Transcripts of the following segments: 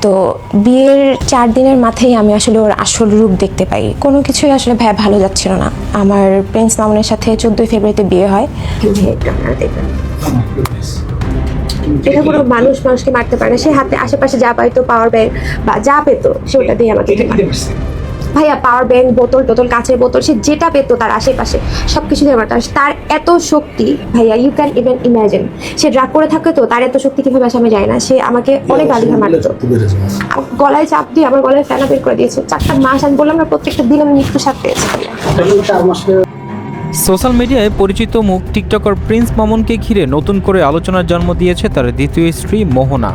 তো বিয়ের 4 দিনের মাথায় আমি আসলে ওর আসল রূপ দেখতে পাই। কোনো কিছুই আসলে ভালো যাচ্ছিল না। আমার প্রিন্স মামুনের সাথে 14 ফেব্রুয়ারিতে বিয়ে হয়। এটা কোনো মানুষকে মারতে পারে। সে হাতে আশেপাশে যা পাইতো, পাওয়ার ব্যাংক বা যা পেতো সে ওটা দিয়ে আমাকে ভাইয়া, পাওয়ার ব্যাংক, বোতল, কাঁচের বোতল, সে যেটা পেতো তার আশেপাশে সবকিছু দিয়ে মারতো। তার এত শক্তি ভাইয়া, ইউ ক্যান ইভেন ইমাজিন। সে ড্রাগ করে থাকে তো তার এত শক্তি কিভাবে আসে আমি জানি না। সে আমাকে অনেক গালি মারতো, গলায় চাপ দিয়ে আমার গলায় ফেনা বের করে দিয়েছে। 4টা মাস আমি বললাম না, প্রত্যেকটা দিন আমি মৃত্যু সাথ পেয়েছি। সোশ্যাল মিডিয়ায় পরিচিত মুখ টিকটকার প্রিন্স মামুনকে ঘিরে নতুন করে আলোচনার জন্ম দিয়েছে তার দ্বিতীয় স্ত্রী মোহনা।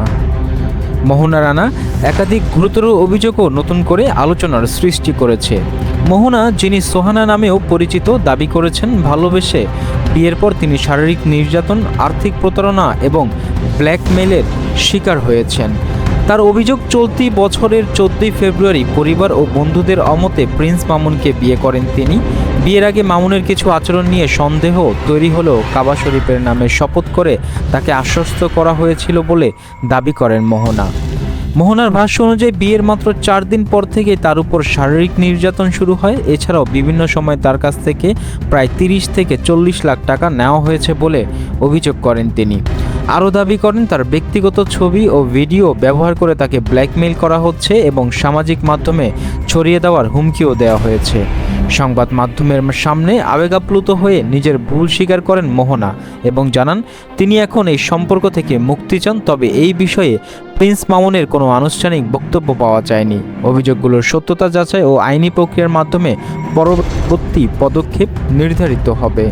মোহনা রানা একাধিক গুরুতর অভিযোগও নতুন করে আলোচনার সৃষ্টি করেছে। মোহনা, যিনি সোহানা নামেও পরিচিত, দাবি করেছেন ভালোবেসে বিয়ের পর তিনি শারীরিক নির্যাতন, আর্থিক প্রতারণা এবং ব্ল্যাকমেইলের শিকার হয়েছেন। তার অভিযোগ, চলতি বছরের 14 ফেব্রুয়ারি পরিবার ও বন্ধুদের অমতে প্রিন্স মামুনকে বিয়ে করেন তিনি। বিয়ের আগে মামুনের কিছু আচরণ নিয়ে সন্দেহ তৈরি হলেও কাবা শরীফের নামে শপথ করে তাকে আশ্বস্ত করা হয়েছিল বলে দাবি করেন মোহনা। মোহনার ভাষ্য অনুযায়ী বিয়ের মাত্র 4 দিন পর থেকে তার উপর শারীরিক নির্যাতন শুরু হয়। এছাড়াও বিভিন্ন সময় তার কাছ থেকে প্রায় 30 থেকে 40 লাখ টাকা নেওয়া হয়েছে বলে অভিযোগ করেন তিনি। আরও দাবি করেন তার ব্যক্তিগত ছবি ও ভিডিও ব্যবহার করে তাকে ব্ল্যাকমেইল করা হচ্ছে এবং সামাজিক মাধ্যমে ছড়িয়ে দেওয়ার হুমকিও দেওয়া হয়েছে। সংবাদ মাধ্যমের সামনে আবেগাপ্লুত হয়ে নিজের ভুল স্বীকার করেন মোহনা এবং জানান তিনি এখন এই সম্পর্ক থেকে মুক্তি চান। তবে এই বিষয়ে প্রিন্স মামুনের কোনো আনুষ্ঠানিক বক্তব্য পাওয়া যায়নি। অভিযোগগুলোর সত্যতা যাচাই ও আইনি প্রক্রিয়ার মাধ্যমে পরবর্তী পদক্ষেপ নির্ধারিত হবে।